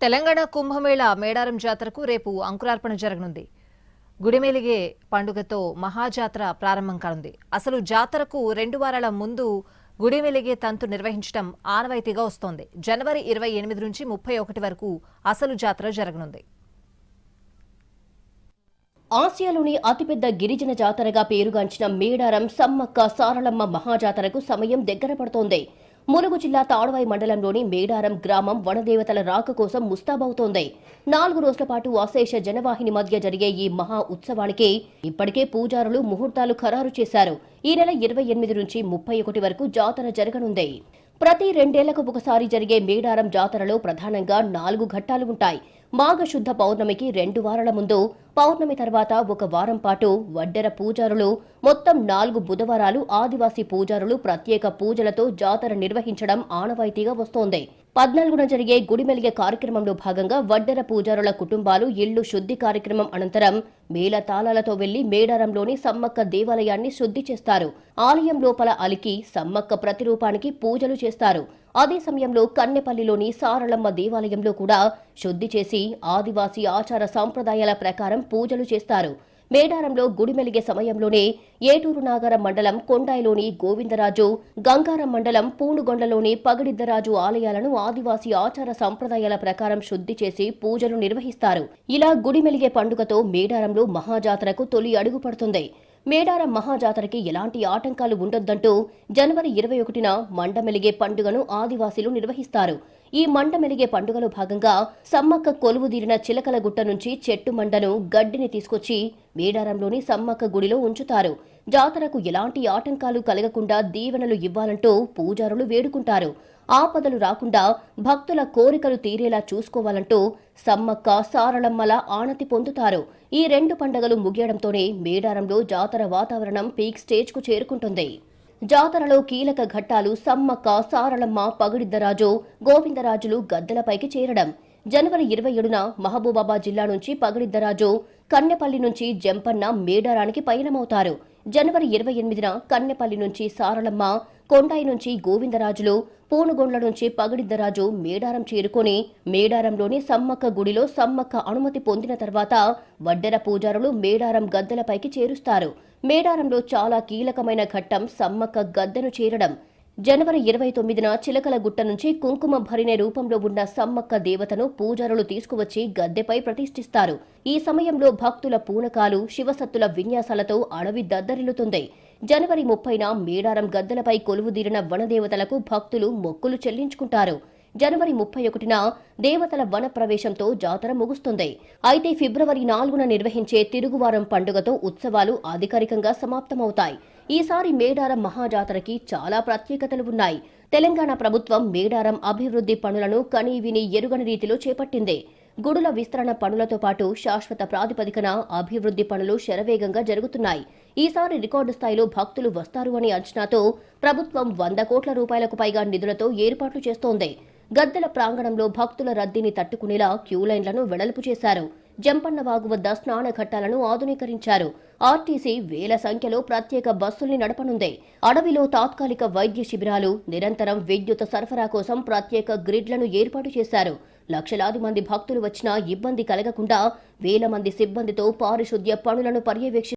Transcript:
తెలంగాణ కుంభమేళ మేడారం జాతరకు రేపు అంకురార్పణ జరగనుంది. గుడిమెలిగే పండుగతో మహాజాతర ప్రారంభం కానుంది. అసలు జాతరకు 2 వారాల ముందు గుడిమెలిగే తంతు నిర్వహించడం ఆనవాయితీగా వస్తోంది. జనవరి 28 నుంచి 31 వరకు అసలు జాతర జరగనుంది. ఆసియాలోని అతిపెద్ద గిరిజన జాతరగా పేరుగాంచిన మేడారం సమ్మక్క సారలమ్మ మహాజాతరకు సమయం దగ్గర పడుతోంది. ములుగు జిల్లా తాడువాయి మండలంలోని మేడారం గ్రామం వనదేవతల రాక కోసం ముస్తాబవుతోంది. 4 రోజుల పాటు అశేష జనవాహిని మధ్య జరిగే ఈ మహా ఉత్సవానికి ఇప్పటికే పూజారులు ముహూర్తాలు ఖరారు చేశారు. ఈ నెల 28 నుంచి 31 వరకు జాతర జరగనుంది. ప్రతి 2 ఏళ్లకు ఒకసారి జరిగే మేడారం జాతరలో ప్రధానంగా 4 ఘట్టాలు ఉంటాయి. మాఘశుద్ధ పౌర్ణమికి 2 వారాల ముందు, పౌర్ణమి తర్వాత 1 వారం పాటు వడ్డెర పూజారులు, మొత్తం 4 బుధవారాలు ఆదివాసీ పూజారులు ప్రత్యేక పూజలతో జాతర నిర్వహించడం ఆనవాయితీగా వస్తోంది. 14న జరిగే గుడిమెలిగే కార్యక్రమంలో భాగంగా వడ్డెర పూజారుల కుటుంబాలు ఇళ్లు శుద్ధి కార్యక్రమం అనంతరం మేళ తాళాలతో వెళ్లి మేడారంలోని సమ్మక్క దేవాలయాన్ని శుద్ధి చేస్తారు. ఆలయం లోపల అలికి సమ్మక్క ప్రతిరూపానికి పూజలు చేస్తారు. అదే సమయంలో కన్నెపల్లిలోని సారలమ్మ దేవాలయంలో కూడా శుద్ధి చేసి ఆదివాసీ ఆచార సంప్రదాయాల ప్రకారం పూజలు చేస్తారు. మేడారంలో గుడిమెలిగే సమయంలోనే ఏటూరు నాగరం మండలం కొండాయిలోని గోవిందరాజు, గంగారం మండలం పూనుగొండలోని పగడిద్దరాజు ఆలయాలను ఆదివాసీ ఆచార సంప్రదాయాల ప్రకారం శుద్ధి చేసి పూజలు నిర్వహిస్తారు. ఇలా గుడిమెలిగే పండుగతో మేడారంలో మహాజాతరకు తొలి అడుగు పడుతుంది. మేడారం మహాజాతరకి ఎలాంటి ఆటంకాలు ఉండొద్దంటూ జనవరి 21న మండమెలిగే పండుగను ఆదివాసీలు నిర్వహిస్తారు. ఈ మండమెలిగే పండుగలో భాగంగా సమ్మక్క కొలువుదీరిన చిలకలగుట్ట నుంచి చెట్టు మండను గడ్డిని తీసుకొచ్చి మేడారంలోని సమ్మక్క గుడిలో ఉంచుతారు. జాతరకు ఎలాంటి ఆటంకాలు కలగకుండా దీవెనలు ఇవ్వాలంటూ పూజారులు వేడుకుంటారు. ఆపదలు రాకుండా భక్తుల కోరికలు తీరేలా చూసుకోవాలంటూ సమ్మక్క సారలమ్మల ఆనతి పొందుతారు. ఈ 2 పండుగలు ముగియడంతోనే మేడారంలో జాతర వాతావరణం పీక్ స్టేజ్కు చేరుకుంటుంది. జాతరలో కీలక ఘట్టాలు సమ్మక్క, సారలమ్మ, పగడిద్దరాజు, గోవిందరాజులు గద్దెలపైకి చేరడం. జనవరి 27న మహబూబాబాద్ జిల్లా నుంచి పగడిద్దరాజు, కన్నెపల్లి నుంచి జంపన్న మేడారానికి పయనమవుతారు. జనవరి 28న కన్నెపల్లి నుంచి సారలమ్మ, కొండాయి నుంచి గోవిందరాజులు, పూనుగొండ్ల నుంచి పగడిద్దరాజు మేడారం చేరుకుని మేడారంలోని సమ్మక్క గుడిలో సమ్మక్క అనుమతి పొందిన తర్వాత వడ్డెర పూజారులు మేడారం గద్దెలపైకి చేరుస్తారు. మేడారంలో చాలా కీలకమైన ఘట్టం సమ్మక్క గద్దెను చేరడం. జనవరి 29న చిలకలగుట్ట నుంచి కుంకుమ భరిణె రూపంలో ఉన్న సమ్మక్క దేవతను పూజారులు తీసుకువచ్చి గద్దెపై ప్రతిష్ఠిస్తారు. ఈ సమయంలో భక్తుల పూనకాలు, శివసత్తుల విన్యాసాలతో అడవి దద్దరిల్లుతుంది. జనవరి 30న మేడారం గద్దెలపై కొలువుదీరిన వనదేవతలకు భక్తులు మొక్కులు చెల్లించుకుంటారు. జనవరి 31న దేవతల వన ప్రవేశంతో జాతర ముగుస్తుంది. అయితే ఫిబ్రవరి 4న నిర్వహించే తిరుగువారం పండుగతో ఉత్సవాలు అధికారికంగా సమాప్తమవుతాయి. ఈసారి మేడారం మహాజాతరకి చాలా ప్రత్యేకతలు ఉన్నాయి. తెలంగాణ ప్రభుత్వం మేడారం అభివృద్ధి పనులను కనీవిని ఎరుగని రీతిలో చేపట్టింది. గుడుల విస్తరణ పనులతో పాటు శాశ్వత ప్రాతిపదికన అభివృద్ధి పనులు శరవేగంగా జరుగుతున్నాయి. ఈసారి రికార్డు స్థాయిలో భక్తులు వస్తారు అనే అంచనాతో ప్రభుత్వం 100 కోట్ల రూపాయలకు పైగా నిధులతో ఏర్పాట్లు చేస్తోంది. గద్దెల ప్రాంగణంలో భక్తుల రద్దీని తట్టుకునేలా క్యూలైన్లను వెడల్పు చేశారు. జంపన్న వాగు వద్ద స్నాన ఘట్టాలను ఆధునీకరించారు. ఆర్టీసీ వేల సంఖ్యలో ప్రత్యేక బస్సుల్ని నడపనుంది. అడవిలో తాత్కాలిక వైద్య శిబిరాలు, నిరంతరం విద్యుత్ సరఫరా కోసం ప్రత్యేక గ్రిడ్లను ఏర్పాటు చేశారు. లక్షలాది మంది భక్తులు వచ్చినా ఇబ్బంది కలగకుండా వేల మంది సిబ్బందితో పారిశుద్ధ్య పనులను పర్యవేక్షిస్తారు.